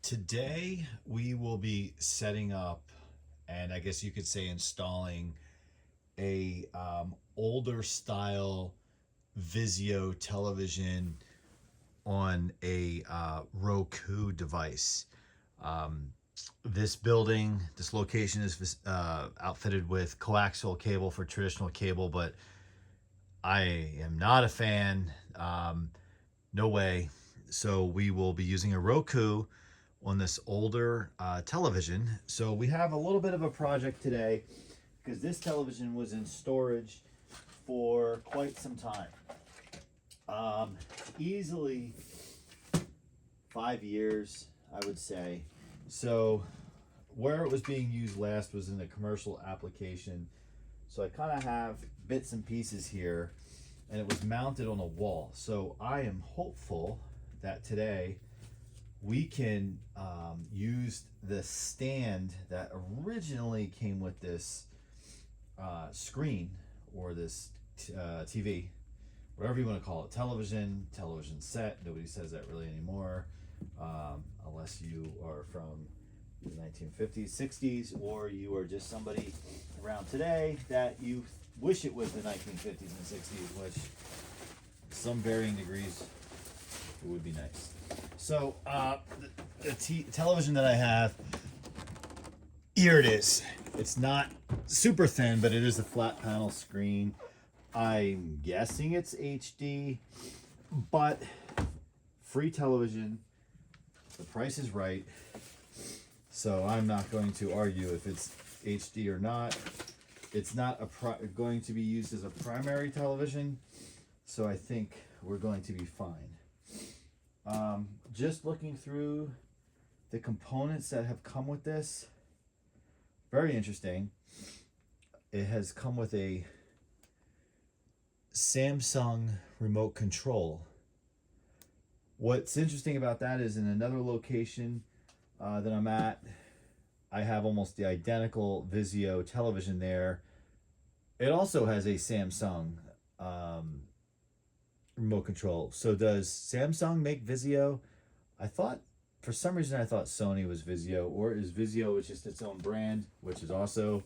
Today we will be setting up, and I guess you could say installing, a older style Vizio television on a Roku device. This building, this location is outfitted with coaxial cable for traditional cable, but I am not a fan. No way. So we will be using a Roku on this older television. So we have a little bit of a project today because this television was in storage for quite some time. Easily 5 years, I would say. So where it was being used last was in a commercial application. So I kind of have bits and pieces here, and it was mounted on a wall. So I am hopeful that today we can use the stand that originally came with this screen, or this TV, whatever you want to call it, television set. Nobody says that really anymore, unless you are from the 1950s, 60s, or you are just somebody around today that you wish it was the 1950s and 60s, which some varying degrees it would be nice. So the television that I have, here it is. It's not super thin, but it is a flat panel screen. I'm guessing it's HD, but free television, the price is right. So I'm not going to argue if it's HD or not. It's not going to be used as a primary television, so I think we're going to be fine. Just looking through the components that have come with this, very interesting. It has come with a Samsung remote control. What's interesting about that is, in another location that I'm at, I have almost the identical Vizio television there. It also has a Samsung remote control. So does Samsung make Vizio? For some reason I thought Sony was Vizio, or is Vizio just its own brand, which is also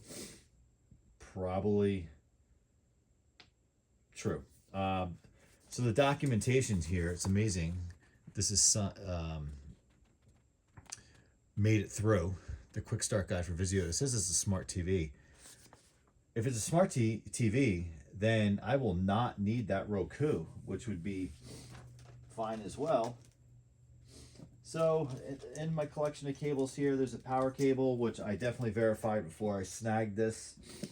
probably true. So the documentation's here. It's amazing. This is made it through the quick start guide for Vizio. It says it's a smart TV. If it's a smart TV, then I will not need that Roku, which would be fine as well. So in my collection of cables here, there's a power cable, which I definitely verified before I snagged this. In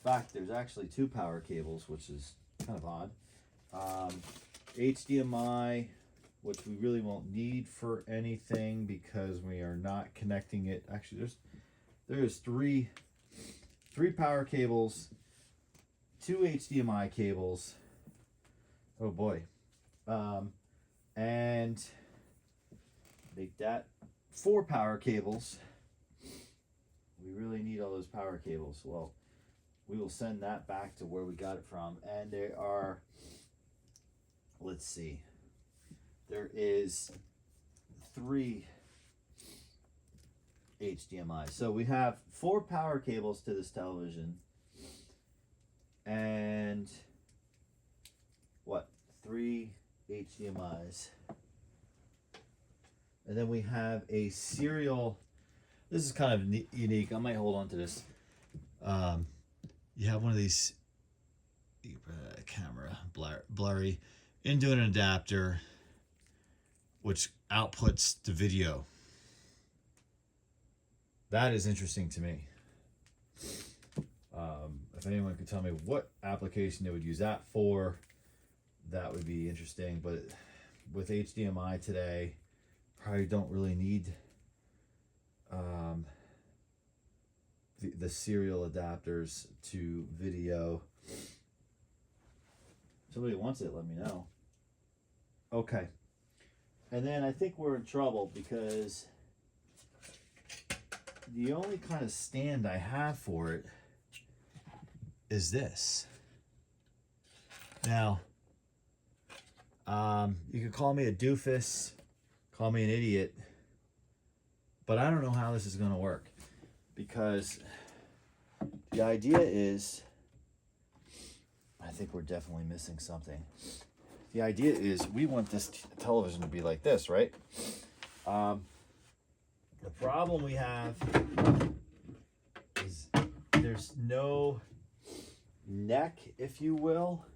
fact, there's actually two power cables, which is kind of odd. HDMI, which we really won't need for anything because we are not connecting it. Actually, there's three power cables, two HDMI cables. Oh boy. And make that 4 power cables. We really need all those power cables. Well, we will send that back to where we got it from. And there are, let's see, there is 3 HDMI. So we have 4 power cables to this television, and 3 HDMIs. And then we have a serial. This is kind of unique. I might hold on to this. You have one of these camera blurry into an adapter, which outputs the video. That is interesting to me. If anyone could tell me what application they would use that for, that would be interesting. But with HDMI today, probably don't really need the serial adapters to video. Somebody wants it, let me know. Okay. And then I think we're in trouble because the only kind of stand I have for it is this. Now, you could call me a doofus, call me an idiot, But I don't know how this is going to work, because the idea is, I think we're definitely missing something. The idea is we want this television to be like this, right? The problem we have is there's no neck, if you will,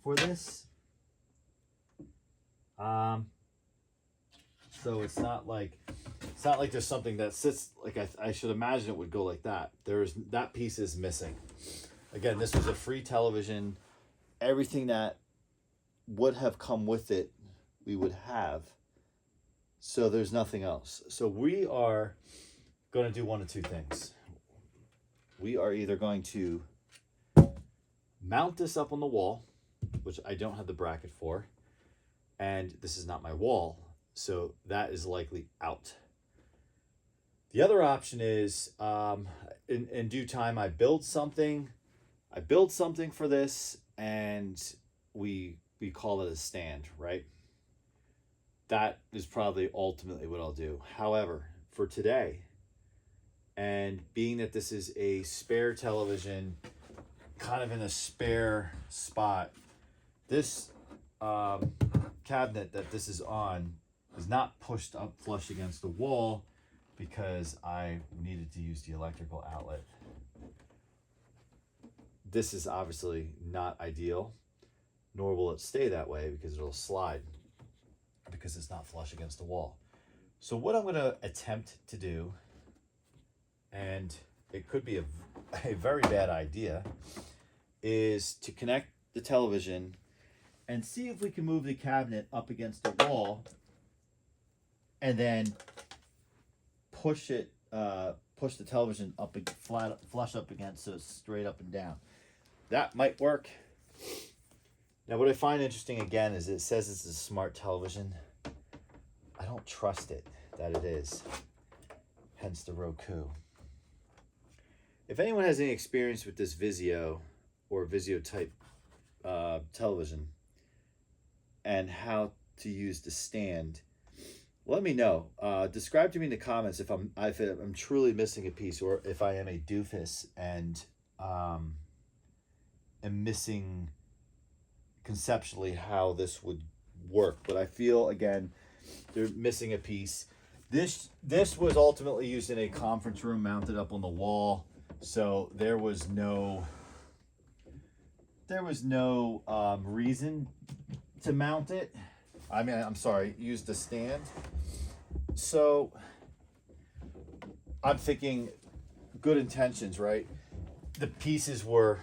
for this. So it's not like there's something that sits like I should imagine it would go like that. That piece is missing. Again, this was a free television. Everything that would have come with it, we would have. So there's nothing else. So we are going to do one of two things. We are either going to mount this up on the wall, which I don't have the bracket for, and this is not my wall, so that is likely out. The other option is, in due time, I build something for this, and we call it a stand, right? That is probably ultimately what I'll do. However, for today, and being that this is a spare television, kind of in a spare spot, this cabinet that this is on is not pushed up flush against the wall because I needed to use the electrical outlet. This is obviously not ideal, nor will it stay that way because it'll slide because it's not flush against the wall. So what I'm going to attempt to do, and it could be a very bad idea, is to connect the television and see if we can move the cabinet up against the wall and then push the television up flush up against, so it's straight up and down. That might work. Now, what I find interesting again is it says it's a smart television. I don't trust it that it is, hence the Roku. If anyone has any experience with this Vizio or Vizio type television and how to use the stand, let me know. Describe to me in the comments if I'm truly missing a piece, or if I am a doofus and am missing conceptually how this would work. But I feel, again, they're missing a piece. This was ultimately used in a conference room, mounted up on the wall, so there was no reason to mount it. I mean, I'm sorry, use the stand. So I'm thinking good intentions, right? The pieces were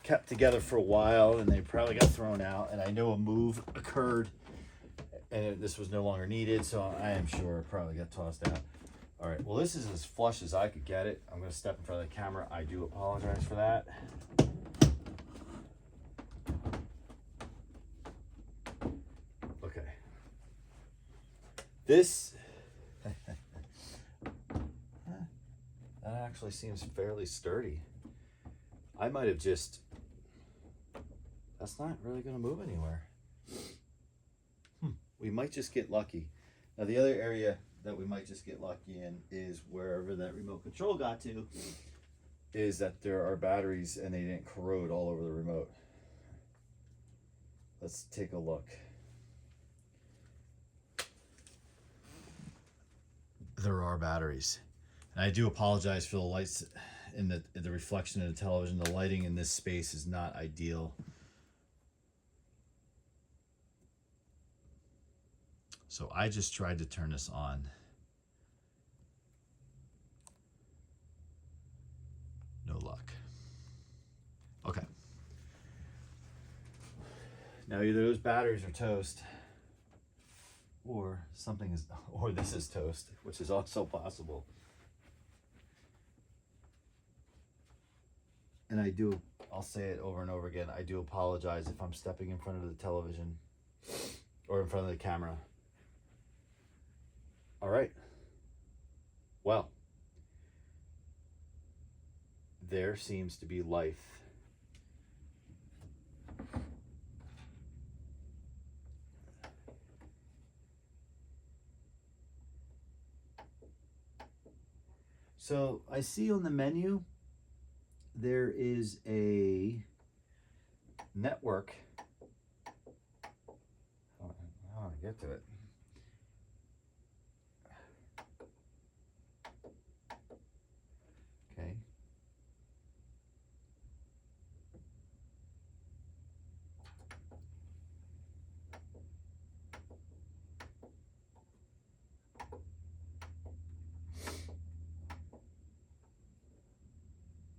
kept together for a while and they probably got thrown out, and I know a move occurred and this was no longer needed, so I am sure it probably got tossed out. All right, well, this is as flush as I could get it. I'm going to step in front of the camera. I do apologize for that. Okay. This, that actually seems fairly sturdy. I might have just, that's not really going to move anywhere. We might just get lucky. Now, the other area that we might just get lucky in is wherever that remote control got to, is that there are batteries and they didn't corrode all over the remote. Let's take a look. There are batteries. And I do apologize for the lights in the reflection of the television. The lighting in this space is not ideal. So I just tried to turn this on. No luck. Okay. Now either those batteries are toast, or this is toast, which is also possible. And I'll say it over and over again, I do apologize if I'm stepping in front of the television or in front of the camera. All right. Well, there seems to be life. So I see on the menu there is a network. How do I get to it? Okay.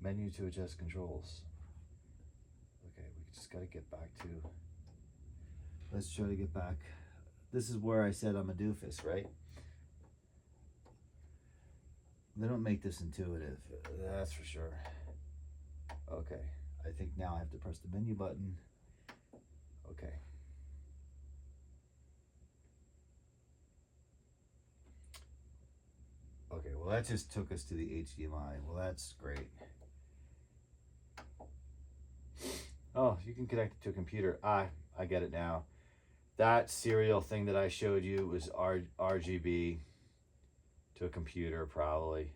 Menu to adjust controls. Okay, we just got to get back to. Let's try to get back. This is where I said I'm a doofus, right? They don't make this intuitive, that's for sure. Okay, I think now I have to press the menu button. Okay. Okay, well that just took us to the HDMI. Well, that's great. Oh, you can connect it to a computer. I get it now. That serial thing that I showed you was RGB to a computer, probably.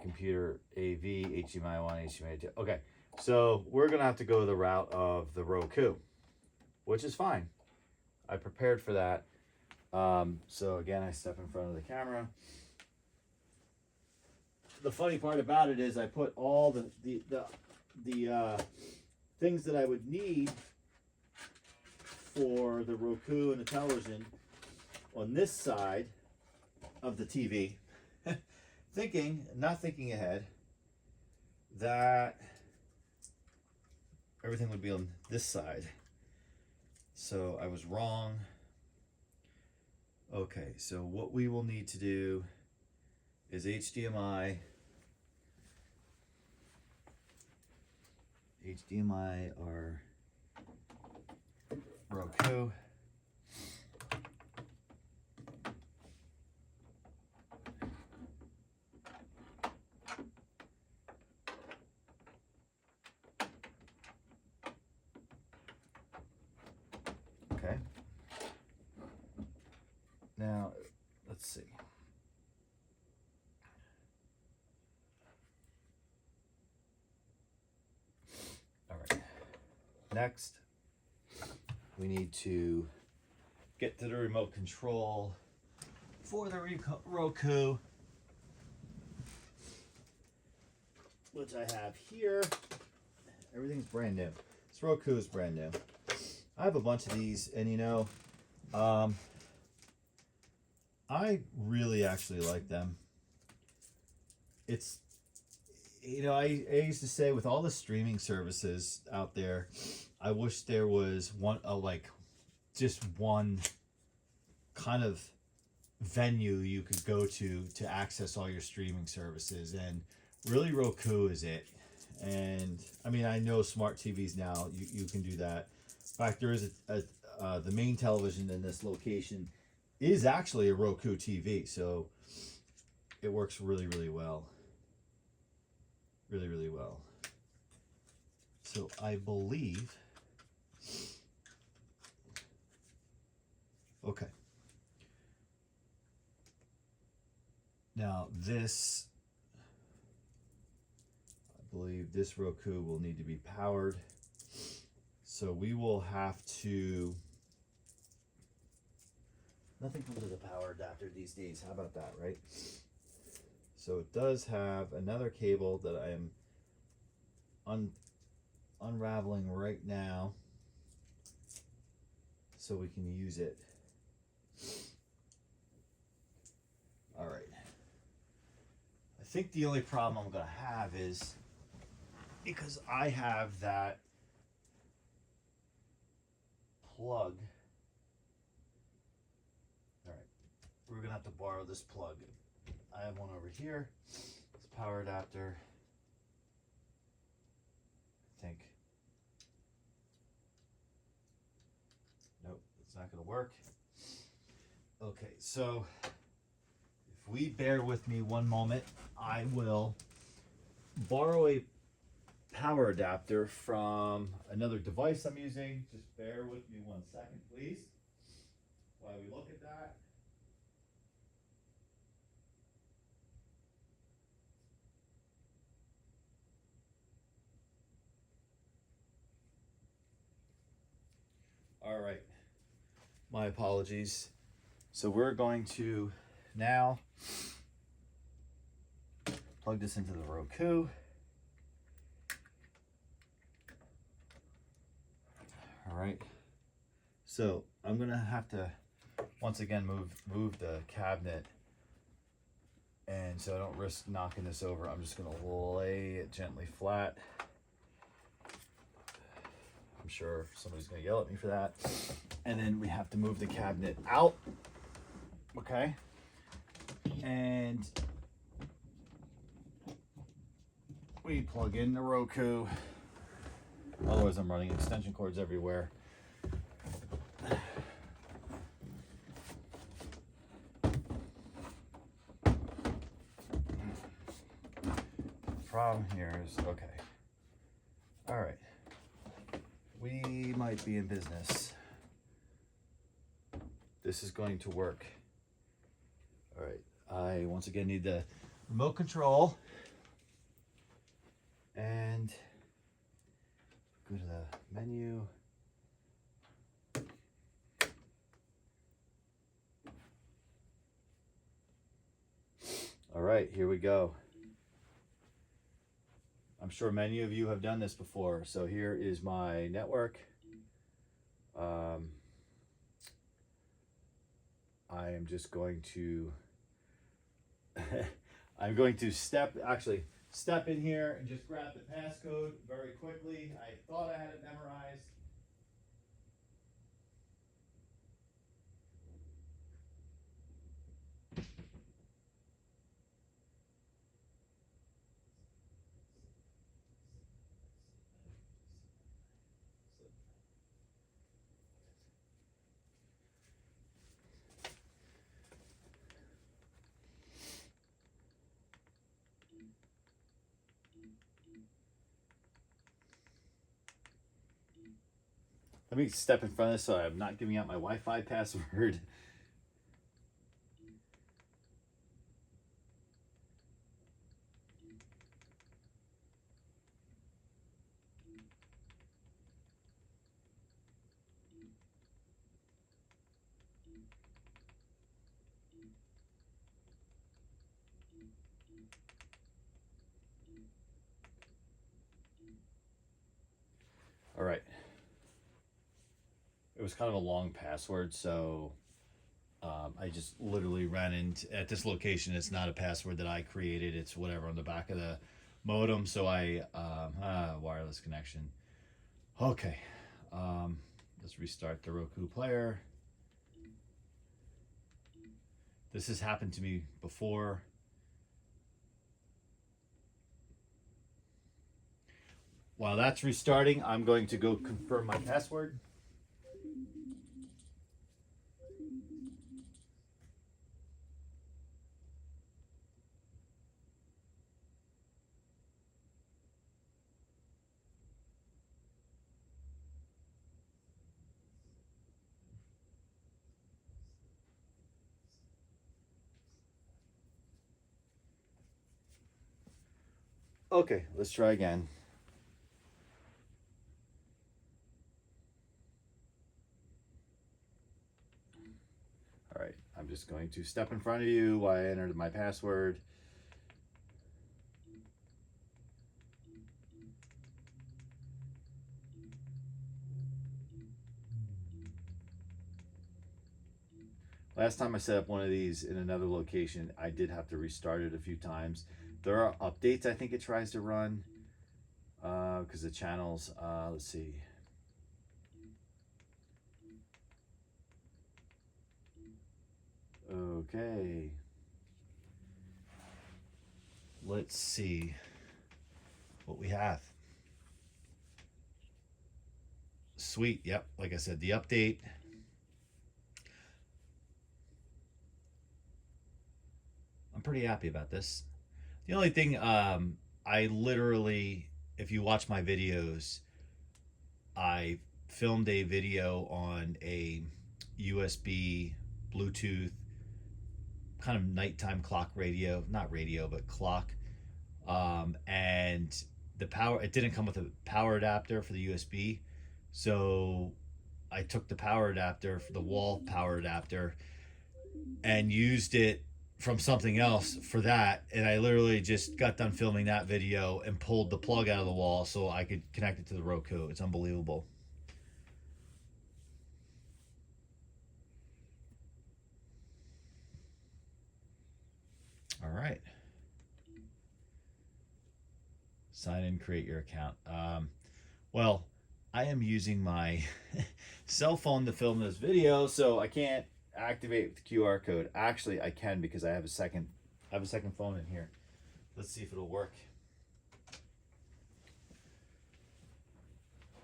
Computer AV, HDMI 1, HDMI 2. Okay, so we're going to have to go the route of the Roku, which is fine. I prepared for that. So again, I step in front of the camera. The funny part about it is I put all the things that I would need for the Roku and the television on this side of the TV, not thinking ahead, that everything would be on this side. So I was wrong. Okay, so what we will need to do is HDMI or Roku. Okay. Now, let's see. All right. Next, we need to get to the remote control for the Roku, which I have here. Everything's brand new. This Roku is brand new. I have a bunch of these, and you know, I really actually like them. It's, you know, I used to say with all the streaming services out there, I wish there was just one kind of venue you could go to access all your streaming services, and really Roku is it. And I mean, I know smart TVs now, you can do that. In fact, there is the main television in this location is actually a Roku TV, so it works really, really well. Really, really well. So I believe, okay. Now this, I believe this Roku will need to be powered. So we will have to, nothing comes with a power adapter these days. How about that, right? So it does have another cable that I am unraveling right now so we can use it. All right. I think the only problem I'm going to have is because I have that plug. All right. We're going to have to borrow this plug. I have one over here. It's a power adapter. I think. Nope, it's not going to work. Okay, so if we bear with me one moment, I will borrow a power adapter from another device I'm using. Just bear with me 1 second, please, while we look at that. All right, my apologies. So we're going to now plug this into the Roku. All right, so I'm gonna have to once again move the cabinet, and so I don't risk knocking this over, I'm just gonna lay it gently flat. I'm sure somebody's gonna yell at me for that. And then we have to move the cabinet out, okay? And we plug in the Roku. Otherwise I'm running extension cords everywhere. Problem here is, okay. All right. We might be in business. This is going to work. All right, I once again need the remote control and go to the menu. All right, here we go. I'm sure many of you have done this before. So here is my network. I am just going to, I'm going to step in here and just grab the passcode very quickly. I thought I had it memorized. Let me step in front of this so I'm not giving out my Wi-Fi password. All right. It was kind of a long password, so I just literally ran into, at this location, it's not a password that I created, it's whatever on the back of the modem, so I, wireless connection. Okay, let's restart the Roku player. This has happened to me before. While that's restarting, I'm going to go confirm my password. Okay, let's try again. All right, I'm just going to step in front of you while I entered my password. Last time I set up one of these in another location, I did have to restart it a few times. There are updates I think it tries to run because the channels, let's see. Okay. Let's see what we have. Sweet, yep, like I said, the update. I'm pretty happy about this. The only thing, I literally, if you watch my videos, I filmed a video on a USB Bluetooth kind of nighttime clock radio, not radio, but clock. And the power, it didn't come with a power adapter for the USB. So I took the power adapter, the wall power adapter, and used it from something else for that. And I literally just got done filming that video and pulled the plug out of the wall so I could connect it to the Roku. It's unbelievable. All right. Sign in, create your account. Well, I am using my cell phone to film this video, so I can't activate the QR code. Actually, I can because I have a second phone in here. Let's see if it'll work.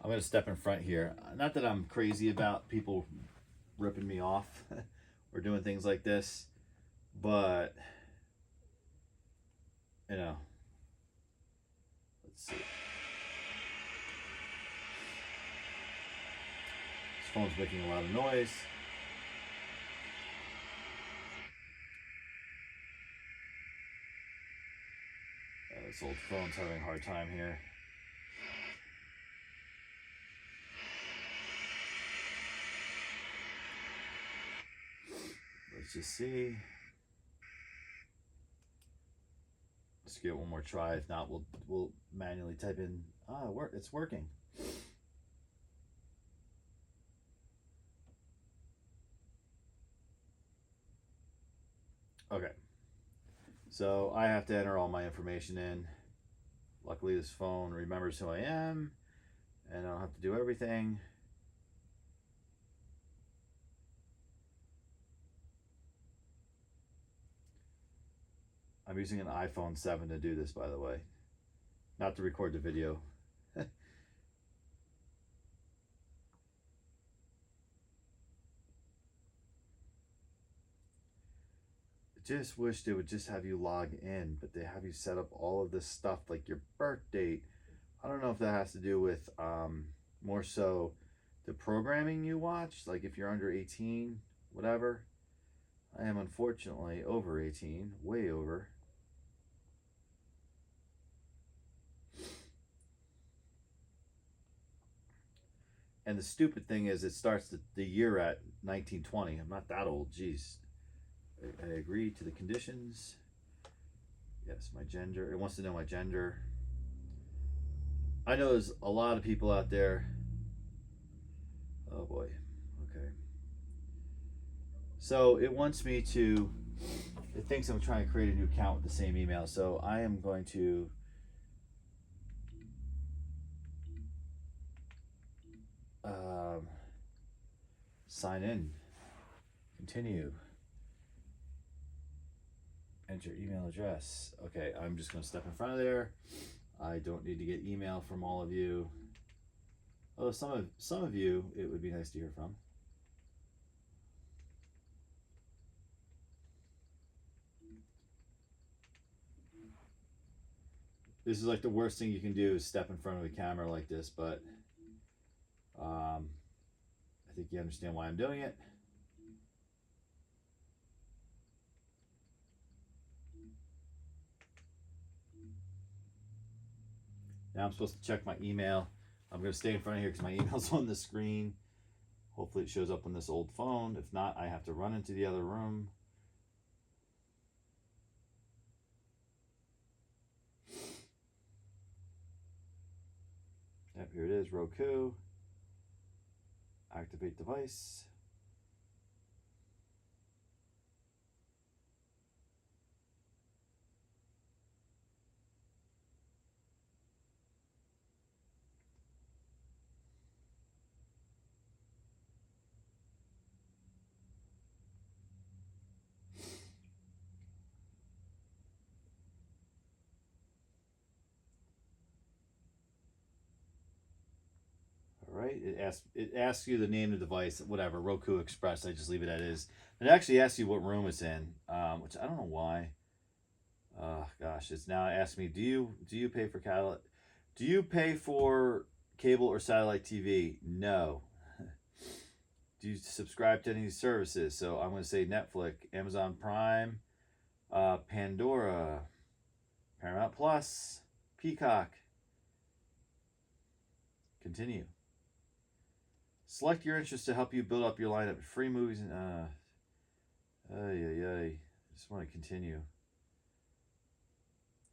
I'm gonna step in front here. Not that I'm crazy about people ripping me off or doing things like this, but you know, let's see. This phone's making a lot of noise. This old phone's having a hard time here. Let's just see. Let's give it one more try. If not, we'll manually type in. It's working. Okay. So I have to enter all my information in. Luckily, this phone remembers who I am, and I don't have to do everything. I'm using an iPhone 7 to do this, by the way, not to record the video. Just wish they would just have you log in, but they have you set up all of this stuff like your birth date. I don't know if that has to do with more so the programming you watch, like if you're under 18, whatever. I am unfortunately over 18, way over. And the stupid thing is it starts the year at 1920. I'm not that old, geez. I agree to the conditions. Yes, my gender. It wants to know my gender. I know there's a lot of people out there. Oh boy. Okay. So it wants me to. It thinks I'm trying to create a new account with the same email. So I am going to. Sign in. Continue. Enter email address. Okay, I'm just going to step in front of there. I don't need to get email from all of you. Although some of you, it would be nice to hear from. This is like the worst thing you can do is step in front of a camera like this, but I think you understand why I'm doing it. Now I'm supposed to check my email. I'm going to stay in front of here because my email's on the screen. Hopefully it shows up on this old phone. If not, I have to run into the other room. Yep, here it is, Roku. Activate device. Right? It asks you the name of the device, whatever, Roku Express. I just leave it as is. It actually asks you what room it's in, which I don't know why. Gosh, it's now asking me, do you pay for catalog? Do you pay for cable or satellite TV? No. Do you subscribe to any of these services? So I'm going to say Netflix, Amazon Prime, Pandora, Paramount Plus, Peacock. Continue. Select your interest to help you build up your lineup of free movies and just want to continue.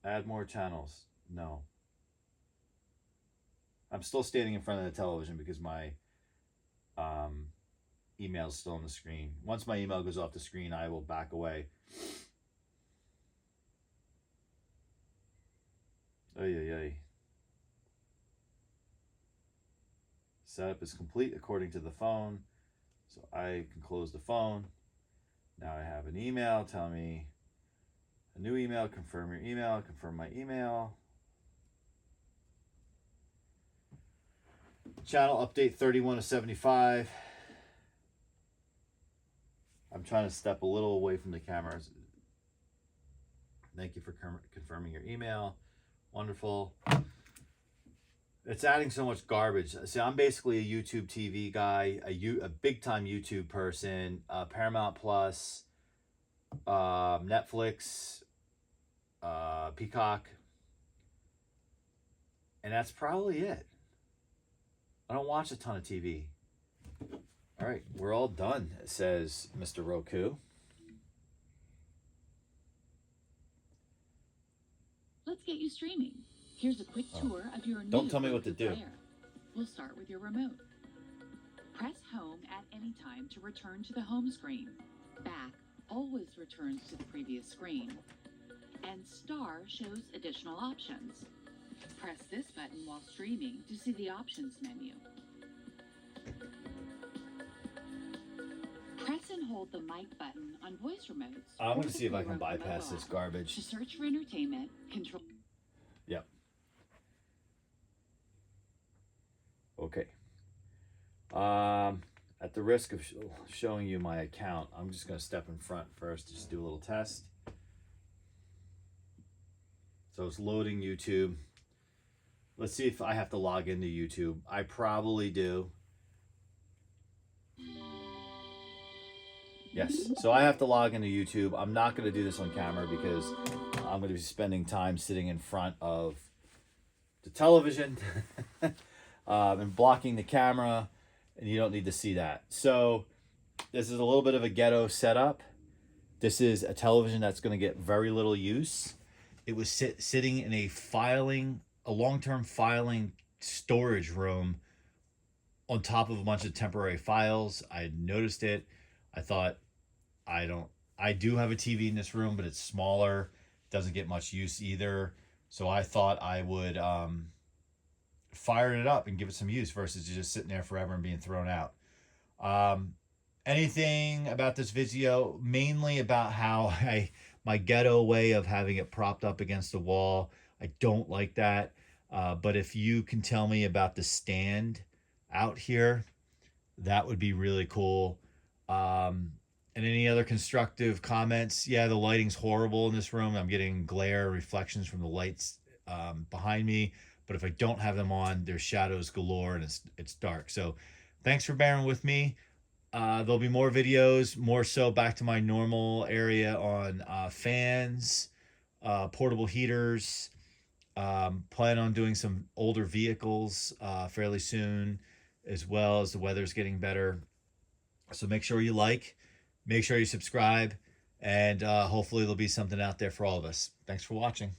Add more channels. No. I'm still standing in front of the television because my email is still on the screen. Once my email goes off the screen, I will back away. Setup is complete according to the phone. So I can close the phone. Now I have an email telling me a new email, confirm your email, confirm my email. Channel update 31 to 75. I'm trying to step a little away from the cameras. Thank you for confirming your email. Wonderful. It's adding so much garbage. See, I'm basically a YouTube TV guy, a big-time YouTube person, Paramount Plus, Netflix, Peacock, and that's probably it. I don't watch a ton of TV. All right, we're all done, says Mr. Roku. Let's get you streaming. Here's a quick tour of your new Don't tell me what to Roku do. player. We'll start with your remote. Press home at any time to return to the home screen. Back always returns to the previous screen. And star shows additional options. Press this button while streaming to see the options menu. Press and hold the mic button on voice remotes. I'm going to see if I can bypass this garbage. To search for entertainment, control. Yep. Okay. At the risk of showing you my account, I'm just going to step in front first to just do a little test. So it's loading YouTube. Let's see if I have to log into YouTube. I probably do. Yes, so I have to log into YouTube. I'm not going to do this on camera because I'm going to be spending time sitting in front of the television and blocking the camera, and you don't need to see that. So this is a little bit of a ghetto setup. This is a television that's going to get very little use. It was sitting in a long-term filing storage room on top of a bunch of temporary files. I noticed it. I thought, I do have a TV in this room, but it's smaller. Doesn't get much use either. So I thought I would fire it up and give it some use versus just sitting there forever and being thrown out. Anything about this Vizio, mainly about how my ghetto way of having it propped up against the wall. I don't like that. But if you can tell me about the stand out here, that would be really cool. And any other constructive comments? Yeah, the lighting's horrible in this room. I'm getting glare reflections from the lights behind me. But if I don't have them on, there's shadows galore and it's dark. So thanks for bearing with me. There'll be more videos, more so back to my normal area on fans, portable heaters. Plan on doing some older vehicles fairly soon, as well as the weather's getting better. So make sure you like, make sure you subscribe, and hopefully there'll be something out there for all of us. Thanks for watching.